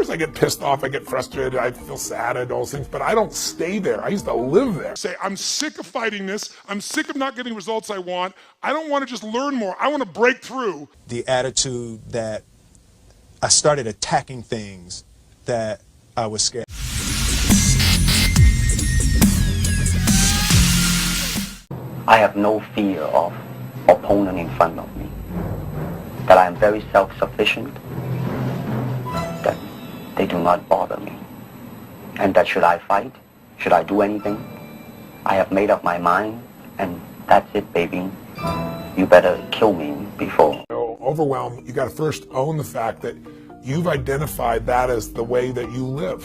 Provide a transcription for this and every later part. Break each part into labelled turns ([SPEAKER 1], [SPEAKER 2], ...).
[SPEAKER 1] course I get pissed off, I get frustrated, I feel sad, I do all those things, but I don't stay there. I used to live there. Say, I'm sick of fighting this. I'm sick of not getting results I want. I don't want to just learn more. I want to break through.
[SPEAKER 2] The attitude that I started attacking things that I was scared.
[SPEAKER 3] I have no fear of opponent in front of me. That I am very self-sufficient. That they do not bother me. And that should I fight, should I do anything, I have made up my mind, and that's it, baby. You better kill me before.
[SPEAKER 1] Overwhelm, you got to first own the fact that you've identified that as the way that you live.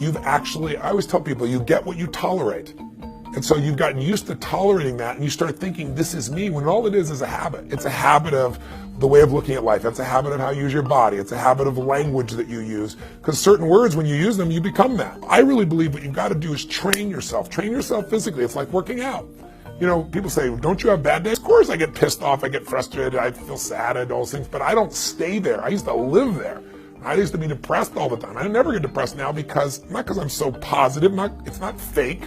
[SPEAKER 1] You've actually, I always tell people, you get what you tolerate. And so you've gotten used to tolerating that, and you start thinking, this is me, when all it is a habit. It's a habit of the way of looking at life. It's a habit of how you use your body. It's a habit of language that you use. Because certain words, when you use them, you become that. I really believe what you've got to do is train yourself. Train yourself physically. It's like working out. You know, people say, don't you have bad days? Of course I get pissed off, I get frustrated, I feel sad, I do all those things, but I don't stay there. I used to live there. I used to be depressed all the time. I never get depressed now because, not because I'm so positive, it's not fake.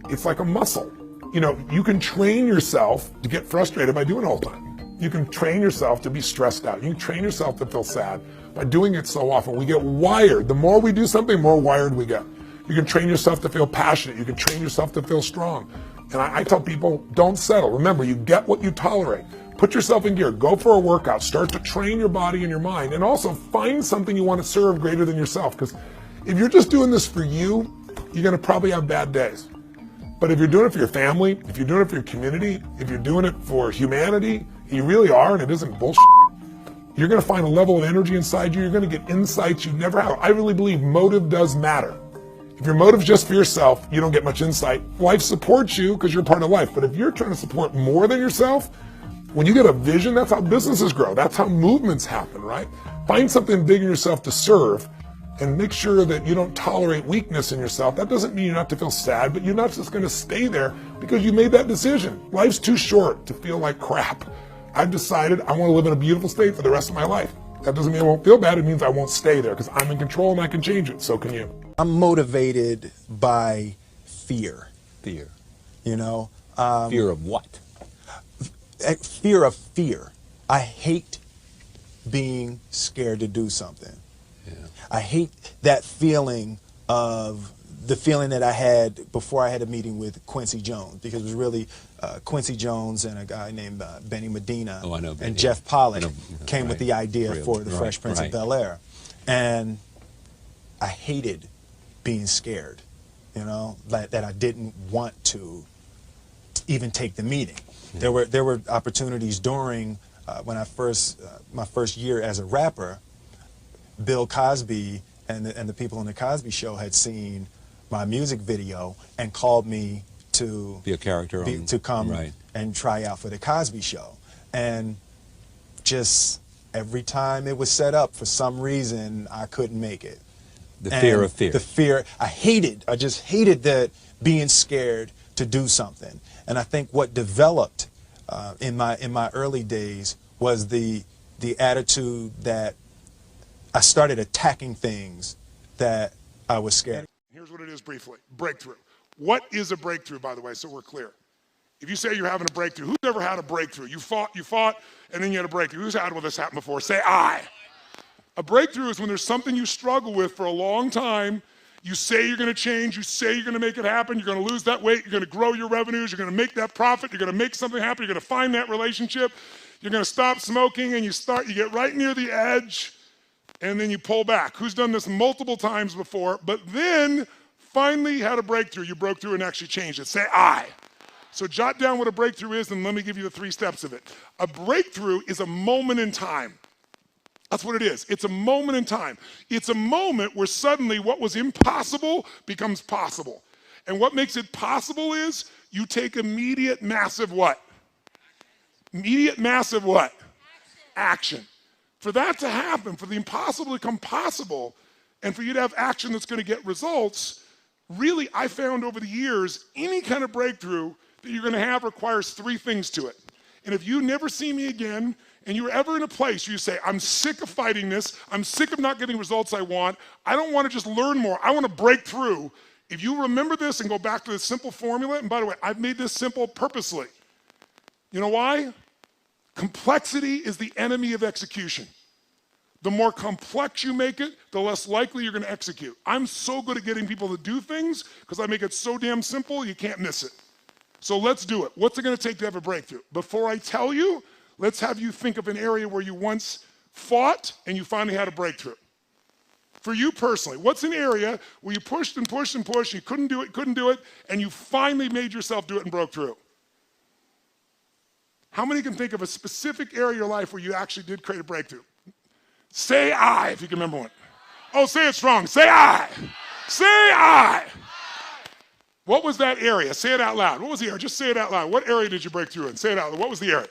[SPEAKER 1] It's like a muscle. You know, you can train yourself to get frustrated by doing it all the time. You can train yourself to be stressed out. You can train yourself to feel sad by doing it so often. We get wired. The more we do something, the more wired we get. You can train yourself to feel passionate. You can train yourself to feel strong. And I tell people, don't settle. Remember, you get what you tolerate. Put yourself in gear. Go for a workout. Start to train your body and your mind. And also find something you want to serve greater than yourself. Because if you're just doing this for you, you're going to probably have bad days. But if you're doing it for your family, if you're doing it for your community, if you're doing it for humanity, you really are, and it isn't bullshit, you're going to find a level of energy inside you. You're going to get insights you never have. I really believe motive does matter. If your motive's just for yourself, you don't get much insight. Life supports you because you're part of life. But if you're trying to support more than yourself, when you get a vision, that's how businesses grow. That's how movements happen, right? Find something big in yourself to serve, and make sure that you don't tolerate weakness in yourself. That doesn't mean you're not to feel sad, but you're not just going to stay there because you made that decision. Life's too short to feel like crap. I've decided I want to live in a beautiful state for the rest of my life. That doesn't mean I won't feel bad. It means I won't stay there because I'm in control and I can change it. So can you.
[SPEAKER 2] I'm motivated by fear.
[SPEAKER 4] Fear.
[SPEAKER 2] You know?
[SPEAKER 4] Fear of what?
[SPEAKER 2] Fear of fear. I hate being scared to do something.
[SPEAKER 4] Yeah.
[SPEAKER 2] I hate that feeling of the feeling that I had before I had a meeting with Quincy Jones, because it was really Quincy Jones and a guy named Benny Medina and Jeff Pollock came with the idea for the Fresh Prince of Bel-Air. And I hated being scared, you know, that I didn't want to even take the meeting. Yeah. There were opportunities during when I my first year as a rapper. Bill Cosby and the people on the Cosby Show had seen my music video and called me to
[SPEAKER 4] be a character
[SPEAKER 2] to come and try out for the Cosby Show. And just every time it was set up, for some reason I couldn't make it.
[SPEAKER 4] The fear of fear.
[SPEAKER 2] The fear. I just hated that, being scared to do something. And I think what developed in my early days was the attitude that I started attacking things that I was scared.
[SPEAKER 1] Here's what it is briefly. Breakthrough. What is a breakthrough, by the way, so we're clear? If you say you're having a breakthrough, who's ever had a breakthrough? You fought, and then you had a breakthrough. Who's had this happen before? Say I. A breakthrough is when there's something you struggle with for a long time. You say you're going to change. You say you're going to make it happen. You're going to lose that weight. You're going to grow your revenues. You're going to make that profit. You're going to make something happen. You're going to find that relationship. You're going to stop smoking, and you get right near the edge, and then you pull back. Who's done this multiple times before, but then finally had a breakthrough? You broke through and actually changed it. Say I. So jot down what a breakthrough is, and let me give you the 3 steps of it. A breakthrough is a moment in time. That's what it is. It's a moment in time. It's a moment where suddenly what was impossible becomes possible. And what makes it possible is you take immediate massive what? Immediate massive what? Action. For that to happen, for the impossible to become possible, and for you to have action that's going to get results, really, I found over the years, any kind of breakthrough that you're going to have requires 3 things to it. And if you never see me again, and you're ever in a place where you say, I'm sick of fighting this, I'm sick of not getting results I want, I don't want to just learn more, I want to break through. If you remember this and go back to this simple formula, and by the way, I've made this simple purposely. You know why? Complexity is the enemy of execution. The more complex you make it, the less likely you're going to execute. I'm so good at getting people to do things because I make it so damn simple you can't miss it. So let's do it. What's it going to take to have a breakthrough? Before I tell you, let's have you think of an area where you once fought and you finally had a breakthrough. For you personally, what's an area where you pushed and pushed and pushed, you couldn't do it, and you finally made yourself do it and broke through? How many can think of a specific area of your life where you actually did create a breakthrough? Say I, if you can remember one. Oh, say it strong. Say I. Say I. What was that area? Say it out loud. What was the area? Just say it out loud. What area did you break through in? Say it out loud. What was the area?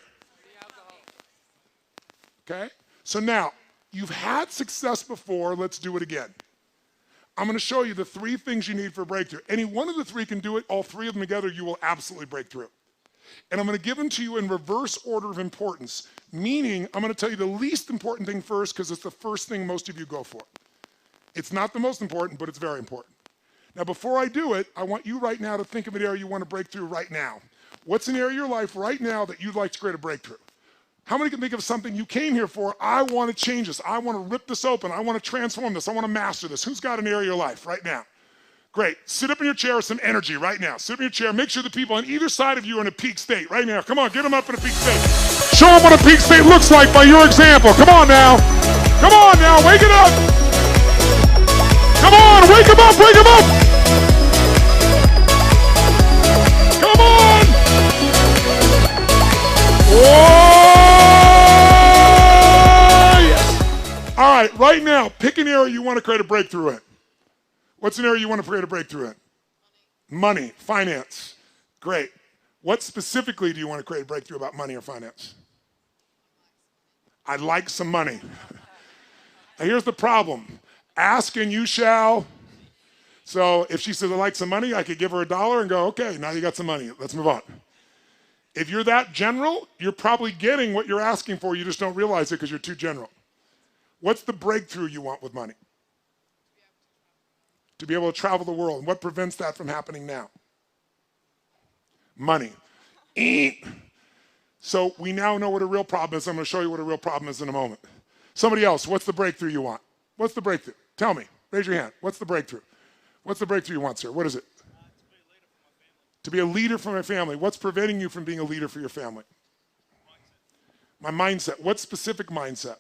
[SPEAKER 1] Okay? So now, you've had success before. Let's do it again. I'm going to show you the 3 things you need for a breakthrough. Any one of the 3 can do it. All 3 of them together, you will absolutely break through. And I'm going to give them to you in reverse order of importance, meaning I'm going to tell you the least important thing first because it's the first thing most of you go for. It's not the most important, but it's very important. Now, before I do it, I want you right now to think of an area you want to break through right now. What's an area of your life right now that you'd like to create a breakthrough? How many can think of something you came here for? I want to change this. I want to rip this open. I want to transform this. I want to master this. Who's got an area of your life right now? Great. Sit up in your chair with some energy right now. Sit up in your chair. Make sure the people on either side of you are in a peak state right now. Come on, get them up in a peak state. Show them what a peak state looks like by your example. Come on now. Come on now. Wake it up. Come on. Wake them up. Wake them up. Come on. Oh, yes. All right. Right now, pick an area you want to create a breakthrough in. What's an area you want to create a breakthrough in? Money, finance. Great. What specifically do you want to create a breakthrough about money or finance? I'd like some money. Now here's the problem. Ask and you shall. So if she says, I'd like some money, I could give her $1 and go, okay, now you got some money. Let's move on. If you're that general, you're probably getting what you're asking for. You just don't realize it because you're too general. What's the breakthrough you want with money? To be able to travel the world. And what prevents that from happening now? Money. So we now know what a real problem is. I'm going to show you what a real problem is in a moment. Somebody else, what's the breakthrough you want? What's the breakthrough? Tell me. Raise your hand. What's the breakthrough? What's the breakthrough you want, sir? What is it? To be a leader for my family. What's preventing you from being a leader for your family? My mindset. What specific mindset?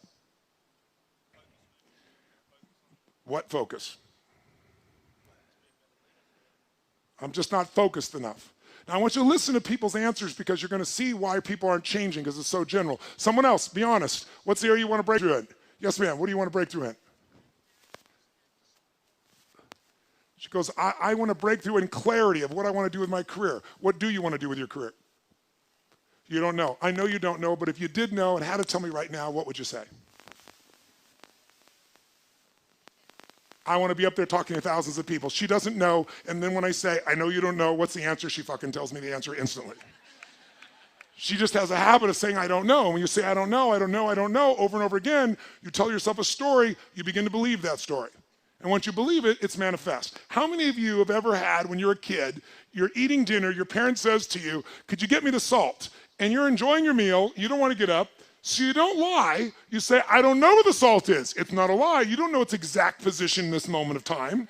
[SPEAKER 1] What focus? I'm just not focused enough. Now I want you to listen to people's answers because you're going to see why people aren't changing because it's so general. Someone else, be honest. What's the area you want to break through in? Yes, ma'am. What do you want to break through in? She goes, I want to break through in clarity of what I want to do with my career. What do you want to do with your career? You don't know. I know you don't know, but if you did know and had to tell me right now, what would you say? I want to be up there talking to thousands of people. She doesn't know, and then when I say, I know you don't know, what's the answer? She fucking tells me the answer instantly. She just has a habit of saying, I don't know. And when you say, I don't know, over and over again, you tell yourself a story, you begin to believe that story. And once you believe it, it's manifest. How many of you have ever had, when you're a kid, you're eating dinner, your parent says to you, could you get me the salt? And you're enjoying your meal, you don't want to get up, so you don't lie, you say, I don't know where the salt is. It's not a lie, you don't know its exact position in this moment of time.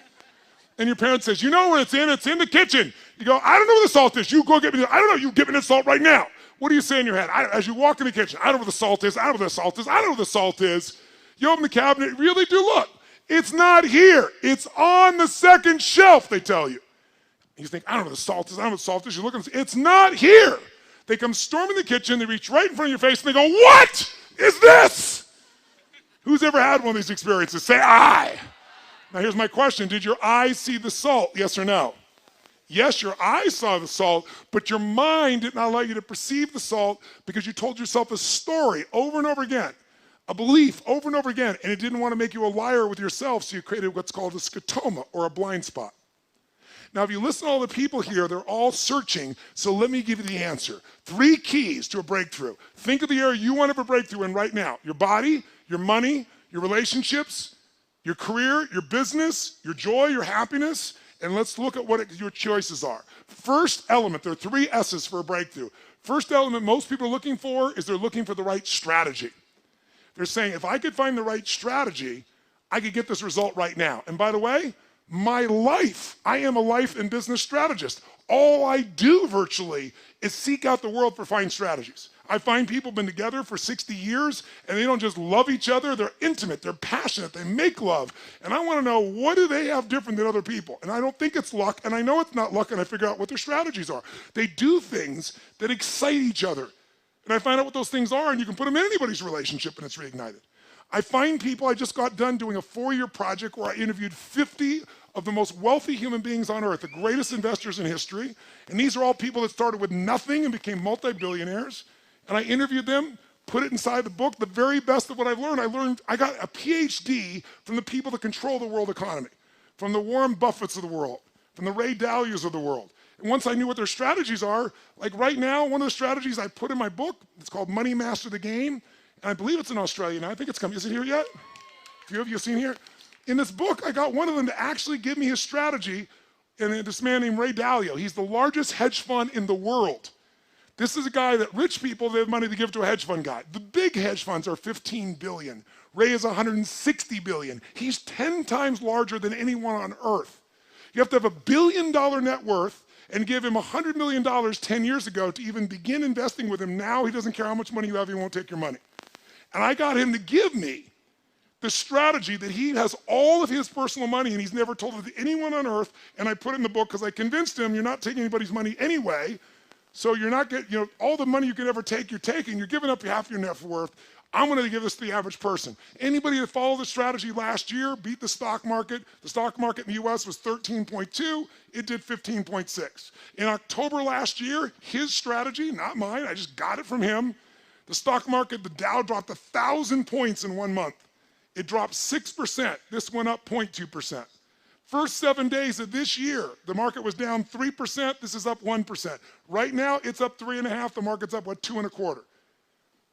[SPEAKER 1] And your parent says, you know where it's in the kitchen. You go, I don't know where the salt is, you go get me, I don't know, you get me the salt right now. What do you say in your head? As you walk in the kitchen, I don't know where the salt is, I don't know where the salt is, I don't know where the salt is. You open the cabinet, really do look. It's not here, it's on the second shelf, they tell you. You think, I don't know where the salt is, I don't know where the salt is, you look and say, it's not here. They come storming the kitchen, they reach right in front of your face, and they go, what is this? Who's ever had one of these experiences? Say, I. Now here's my question. Did your eyes see the salt, yes or no? Yes, your eyes saw the salt, but your mind did not allow you to perceive the salt because you told yourself a story over and over again, a belief over and over again, and it didn't want to make you a liar with yourself, so you created what's called a scotoma, or a blind spot. Now, if you listen to all the people here, they're all searching, so let me give you the answer. 3 keys to a breakthrough. Think of the area you want to have a breakthrough in right now. Your body, your money, your relationships, your career, your business, your joy, your happiness, and let's look at what your choices are. First element, there are 3 S's for a breakthrough. First element most people are looking for is they're looking for the right strategy. They're saying, if I could find the right strategy, I could get this result right now. And by the way, my life, I am a life and business strategist. All I do virtually is seek out the world for fine strategies. I find people have been together for 60 years and they don't just love each other, they're intimate, they're passionate, they make love. And I want to know, what do they have different than other people? And I don't think it's luck, and I know it's not luck, and I figure out what their strategies are. They do things that excite each other. And I find out what those things are, and you can put them in anybody's relationship and it's reignited. I find people, I just got done doing a 4-year project where I interviewed 50 of the most wealthy human beings on earth, the greatest investors in history. And these are all people that started with nothing and became multi-billionaires. And I interviewed them, put it inside the book, the very best of what I've learned. I got a PhD from the people that control the world economy, from the Warren Buffetts of the world, from the Ray Dalias of the world. And once I knew what their strategies are, like right now, one of the strategies I put in my book, it's called Money Master the Game. And I believe it's in Australia now. I think it's coming. Is it here yet? A few of you have seen here? In this book, I got one of them to actually give me his strategy. And this man named Ray Dalio, he's the largest hedge fund in the world. This is a guy that rich people, they have money to give to a hedge fund guy. The big hedge funds are 15 billion. Ray is 160 billion. He's 10 times larger than anyone on earth. You have to have $1 billion net worth and give him $100 million 10 years ago to even begin investing with him. Now he doesn't care how much money you have, he won't take your money. And I got him to give me the strategy that he has all of his personal money and he's never told it to anyone on earth. And I put it in the book because I convinced him you're not taking anybody's money anyway. So you're not getting, all the money you can ever take, you're taking. You're giving up half your net worth. I'm going to give this to the average person. Anybody that followed the strategy last year beat the stock market. The stock market in the US was 13.2. It did 15.6. In October last year, his strategy, not mine, I just got it from him. The stock market, the Dow dropped 1,000 points in 1 month. It dropped 6%. This went up 0.2%. First 7 days of this year, the market was down 3%. This is up 1%. Right now, it's up 3.5%. The market's up, 2.25%.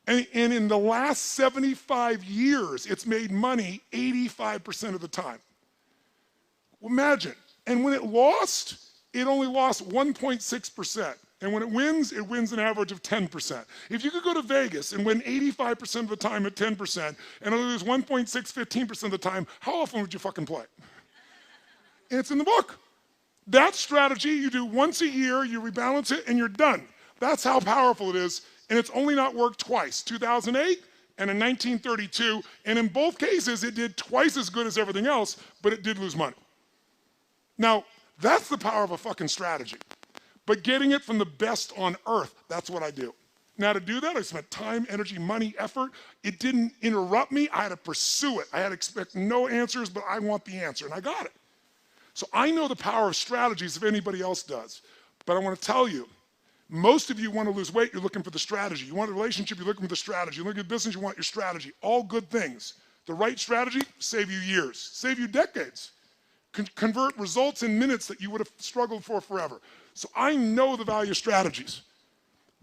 [SPEAKER 1] And in the last 75 years, it's made money 85% of the time. Well, imagine. And when it lost, it only lost 1.6%. And when it wins an average of 10%. If you could go to Vegas and win 85% of the time at 10% and lose 15% of the time, how often would you fucking play? And it's in the book. That strategy you do once a year, you rebalance it, and you're done. That's how powerful it is. And it's only not worked twice, 2008 and in 1932. And in both cases, it did twice as good as everything else, but it did lose money. Now, that's the power of a fucking strategy. But getting it from the best on earth, that's what I do. Now to do that, I spent time, energy, money, effort. It didn't interrupt me. I had to pursue it. I had to expect no answers, but I want the answer, and I got it. So I know the power of strategies if anybody else does. But I want to tell you, most of you want to lose weight, you're looking for the strategy. You want a relationship, you're looking for the strategy. You look at business, you want your strategy. All good things. The right strategy, save you years, save you decades. Convert results in minutes that you would have struggled for forever. So I know the value of strategies.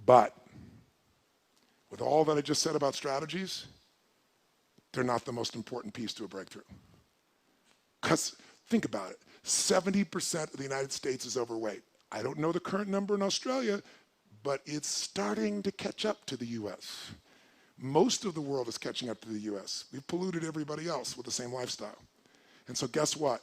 [SPEAKER 1] But with all that I just said about strategies, they're not the most important piece to a breakthrough. Because think about it, 70% of the United States is overweight. I don't know the current number in Australia, but it's starting to catch up to the US. Most of the world is catching up to the US. We've polluted everybody else with the same lifestyle. And so guess what?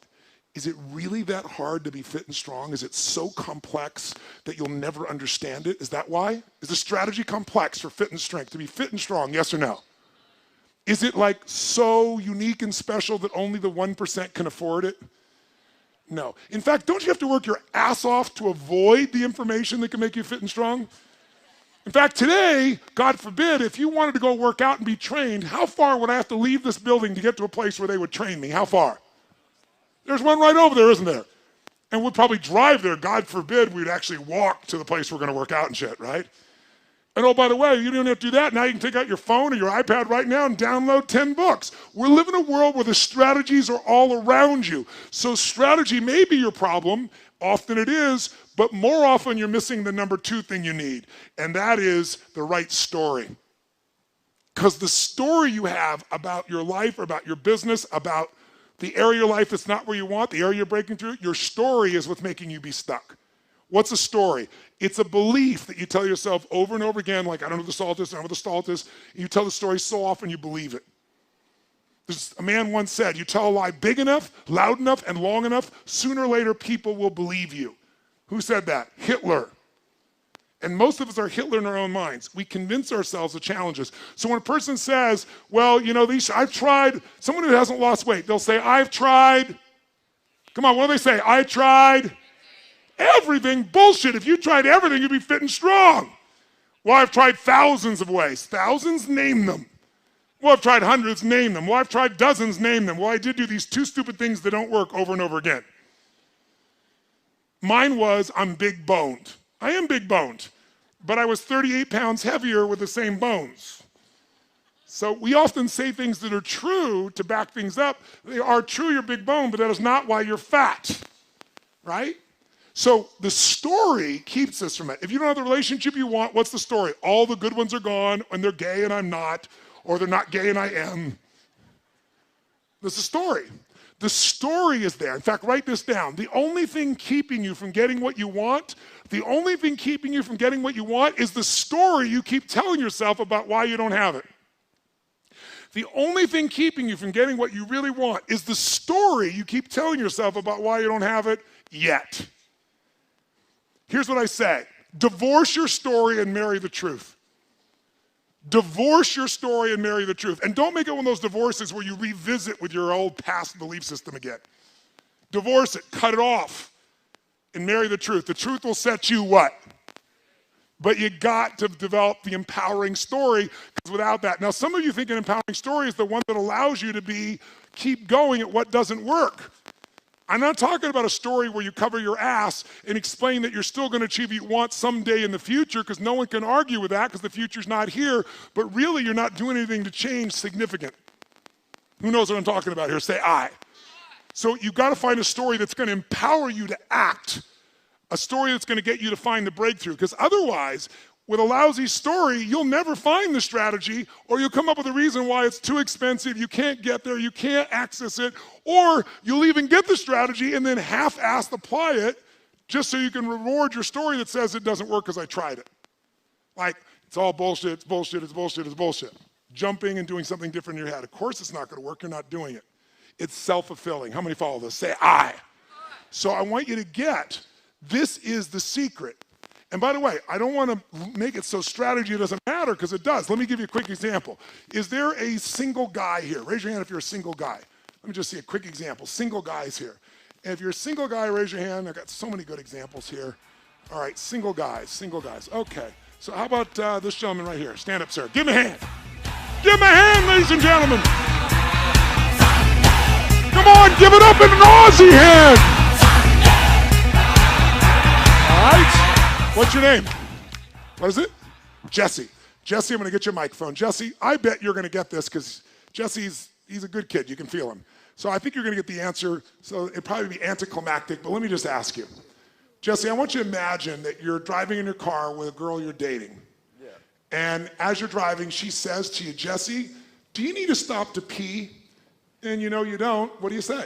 [SPEAKER 1] Is it really that hard to be fit and strong? Is it so complex that you'll never understand it? Is that why? Is the strategy complex for fit and strength, to be fit and strong, yes or no? Is it like so unique and special that only the 1% can afford it? No. In fact, don't you have to work your ass off to avoid the information that can make you fit and strong? In fact, today, God forbid, if you wanted to go work out and be trained, how far would I have to leave this building to get to a place where they would train me? How far? There's one right over there, isn't there? And we'd probably drive there. God forbid we'd actually walk to the place we're going to work out and shit, right? And oh, by the way, you don't have to do that. Now you can take out your phone or your iPad right now and download 10 books. We're living in a world where the strategies are all around you. So strategy may be your problem. Often it is, but more often you're missing the number 2 thing you need, and that is the right story. Because the story you have about your life, about your business, about the area of your life that's not where you want, the area you're breaking through, your story is what's making you be stuck. What's a story? It's a belief that you tell yourself over and over again, like, I don't know what the salt is, I don't know what the salt is. You tell the story so often you believe it. A man once said, you tell a lie big enough, loud enough, and long enough, sooner or later people will believe you. Who said that? Hitler. And most of us are Hitler in our own minds. We convince ourselves of challenges. So when a person says, well, you know, I've tried, someone who hasn't lost weight, they'll say, I've tried. Come on, what do they say? I tried everything. Bullshit. If you tried everything, you'd be fit and strong. Well, I've tried thousands of ways. Thousands? Name them. Well, I've tried hundreds. Name them. Well, I've tried dozens. Name them. Well, I did do these 2 stupid things that don't work over and over again. Mine was, I'm big boned. I am big boned, but I was 38 pounds heavier with the same bones. So we often say things that are true to back things up. They are true, you're big boned, but that is not why you're fat, right? So the story keeps us from it. If you don't have the relationship you want, what's the story? All the good ones are gone, and they're gay and I'm not, or they're not gay and I am. That's the story. The story is there. In fact, write this down. The only thing keeping you from getting what you want, the only thing keeping you from getting what you want is the story you keep telling yourself about why you don't have it. The only thing keeping you from getting what you really want is the story you keep telling yourself about why you don't have it yet. Here's what I say. Divorce your story and marry the truth. Divorce your story and marry the truth. And don't make it one of those divorces where you revisit with your old past belief system again. Divorce it, cut it off, and marry the truth. The truth will set you what? But you got to develop the empowering story, because without that, now some of you think an empowering story is the one that allows you to keep going at what doesn't work. I'm not talking about a story where you cover your ass and explain that you're still going to achieve what you want someday in the future, because no one can argue with that because the future's not here, but really you're not doing anything to change significant. Who knows what I'm talking about here? Say I. So you've got to find a story that's going to empower you to act, a story that's going to get you to find the breakthrough, because otherwise, with a lousy story, you'll never find the strategy, or you'll come up with a reason why it's too expensive, you can't get there, you can't access it, or you'll even get the strategy and then half-assed apply it just so you can reward your story that says it doesn't work because I tried it. Like, it's all bullshit, it's bullshit, it's bullshit, it's bullshit. Jumping and doing something different in your head. Of course it's not going to work, you're not doing it. It's self-fulfilling. How many follow this? Say I. So I want you to get, this is the secret. And by the way, I don't want to make it so strategy doesn't matter, because it does. Let me give you a quick example. Is there a single guy here? Raise your hand if you're a single guy. Let me just see a quick example. Single guys here. And if you're a single guy, raise your hand. I've got so many good examples here. All right, single guys, single guys. Okay, so how about this gentleman right here? Stand up, sir. Give him a hand. Give him a hand, ladies and gentlemen. Come on, give it up in an Aussie hand. All right. What's your name? What is it? Jesse. Jesse, I'm going to get your microphone. Jesse, I bet you're going to get this, because Jesse's he's a good kid. You can feel him. So I think you're going to get the answer. So it'd probably be anticlimactic, but let me just ask you. Jesse, I want you to imagine that you're driving in your car with a girl you're dating. Yeah. And as you're driving, she says to you, Jesse, do you need to stop to pee? And you know you don't. What do you say?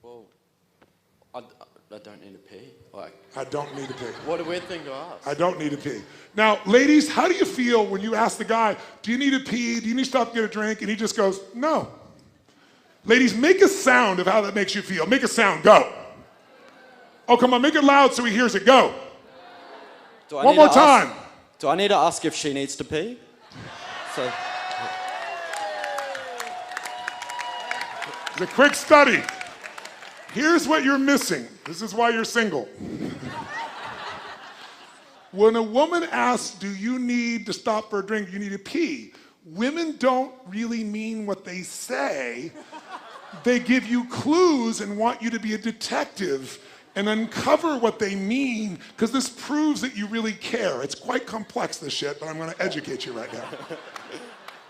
[SPEAKER 5] Well, I don't need to pee.
[SPEAKER 1] I don't need to pee.
[SPEAKER 5] What a weird thing to ask.
[SPEAKER 1] I don't need to pee. Now, ladies, how do you feel when you ask the guy, do you need to pee? Do you need to stop to get a drink? And he just goes, no. Ladies, make a sound of how that makes you feel. Make a sound. Go. Oh, come on. Make it loud so he hears it. Go. One more time.
[SPEAKER 5] Do I need to ask if she needs to pee? So.
[SPEAKER 1] It's a quick study. Here's what you're missing. This is why you're single. When a woman asks, do you need to stop for a drink? Do you need to pee? Women don't really mean what they say. They give you clues and want you to be a detective and uncover what they mean, because this proves that you really care. It's quite complex, this shit, but I'm gonna educate you right now.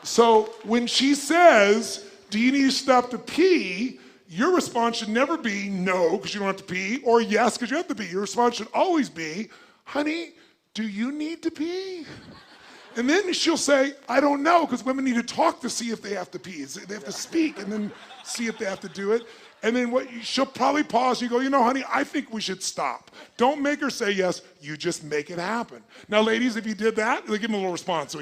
[SPEAKER 1] So when she says, do you need to stop to pee? Your response should never be no, because you don't have to pee, or yes, because you have to pee. Your response should always be, honey, do you need to pee? And then she'll say, I don't know, because women need to talk to see if they have to pee. They have to speak and then see if they have to do it. And then she'll probably pause and you go, you know, honey, I think we should stop. Don't make her say yes, you just make it happen. Now, ladies, if you did that, give him a little response.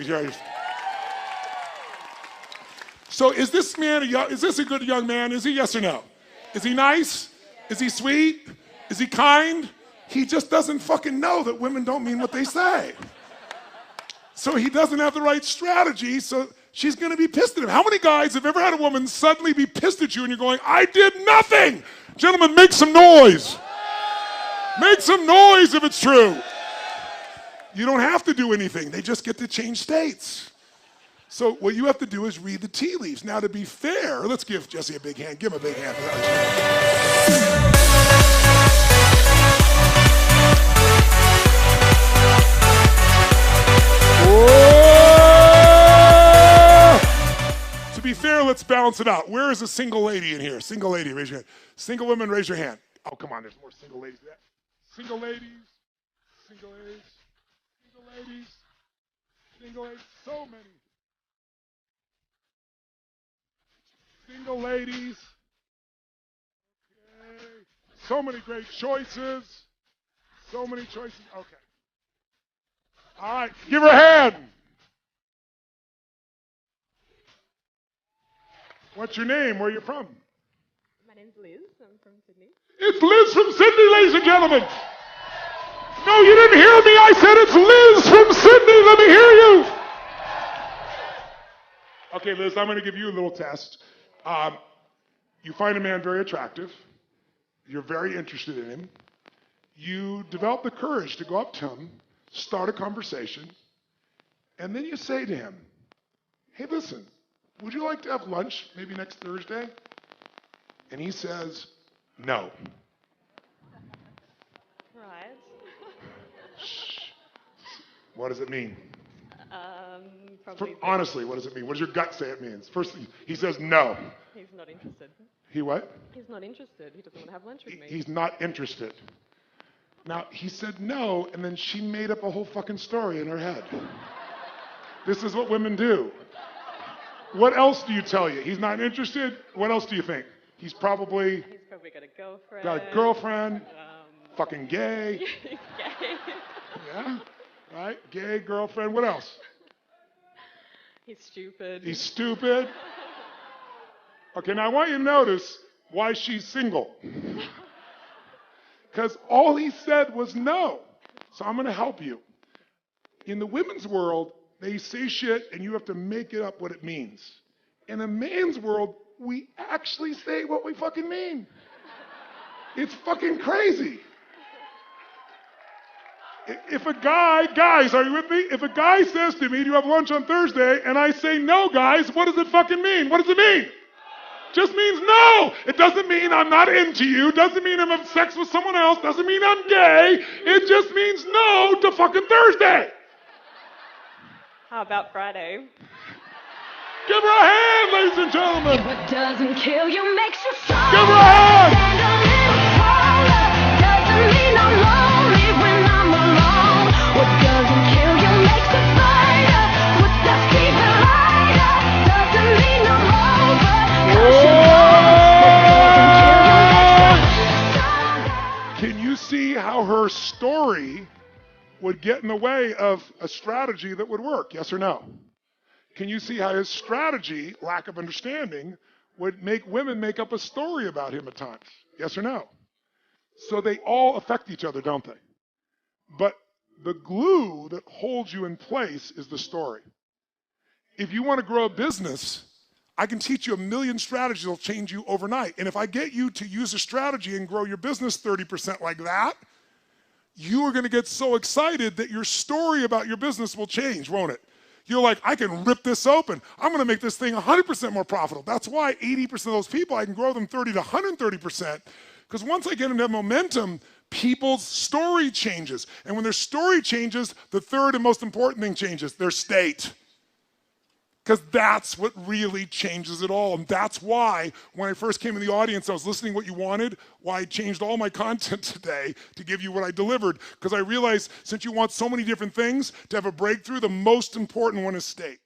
[SPEAKER 1] So is this man is this a good young man? Is he yes or no? Is he nice? Is he sweet? Is he kind? He just doesn't fucking know that women don't mean what they say. So he doesn't have the right strategy, so she's gonna be pissed at him. How many guys have ever had a woman suddenly be pissed at you and you're going, I did nothing? Gentlemen, make some noise. Make some noise if it's true. You don't have to do anything. They just get to change states. So what you have to do is read the tea leaves. Now, to be fair, let's give Jesse a big hand. Give him a big hand. To be fair, let's balance it out. Where is a single lady in here? Single lady, raise your hand. Single women, raise your hand. Oh, come on, there's more single ladies than that. Single ladies, single ladies, single ladies, single ladies, so many. Single ladies. Okay. So many great choices. So many choices. Okay. All right, give her a hand. What's your name? Where are you from?
[SPEAKER 6] My name's Liz. I'm from Sydney.
[SPEAKER 1] It's Liz from Sydney, ladies and gentlemen. No, you didn't hear me. I said it's Liz from Sydney. Let me hear you. Okay, Liz, I'm going to give you a little test. You find a man very attractive. You're very interested in him. You develop the courage to go up to him, start a conversation, and then you say to him, hey, listen, would you like to have lunch maybe next Thursday? And he says, no.
[SPEAKER 6] Right.
[SPEAKER 1] What does it mean?
[SPEAKER 6] Probably.
[SPEAKER 1] Honestly, what does it mean? What does your gut say it means? First, he says no.
[SPEAKER 6] He's not interested.
[SPEAKER 1] He what?
[SPEAKER 6] He's not interested. He doesn't want to have lunch with me.
[SPEAKER 1] He's not interested. Now, he said no, and then she made up a whole fucking story in her head. This is what women do. What else do you tell you? He's not interested? What else do you think? He's probably
[SPEAKER 6] got a girlfriend.
[SPEAKER 1] Got a girlfriend. Fucking gay.
[SPEAKER 6] He's gay.
[SPEAKER 1] Yeah, right? Gay, girlfriend. What else?
[SPEAKER 6] He's stupid.
[SPEAKER 1] He's stupid. Okay, now I want you to notice why she's single. Because all he said was no. So I'm going to help you. In the women's world, they say shit and you have to make it up what it means. In a man's world, we actually say what we fucking mean. It's fucking crazy. If a guy, guys, are you with me? If a guy says to me, do you have lunch on Thursday? And I say, no, guys, what does it fucking mean? What does it mean? Just means no. It doesn't mean I'm not into you. Doesn't mean I'm having sex with someone else. Doesn't mean I'm gay. It just means no to fucking Thursday.
[SPEAKER 6] How about Friday?
[SPEAKER 1] Give her a hand, ladies and gentlemen.
[SPEAKER 7] What doesn't kill you makes you stronger.
[SPEAKER 1] Give her a hand.
[SPEAKER 7] Stand a little taller. Doesn't mean I'm lonely when I'm alone. What doesn't kill you makes you fighter. What does keep it lighter? Doesn't mean I'm over.
[SPEAKER 1] Can you see how her story would get in the way of a strategy that would work? Yes or no? Can you see how his strategy, lack of understanding, would make women make up a story about him at times? Yes or no? So they all affect each other, don't they? But the glue that holds you in place is the story. If you want to grow a business, I can teach you a million strategies that will change you overnight. And if I get you to use a strategy and grow your business 30% like that, you are going to get so excited that your story about your business will change, won't it? You're like, I can rip this open. I'm going to make this thing 100% more profitable. That's why 80% of those people, I can grow them 30 to 130% Because once I get into momentum, people's story changes. And when their story changes, the third and most important thing changes, their state. Because that's what really changes it all. And that's why when I first came in the audience, I was listening to what you wanted, why I changed all my content today to give you what I delivered. Because I realized since you want so many different things, to have a breakthrough, the most important one is state.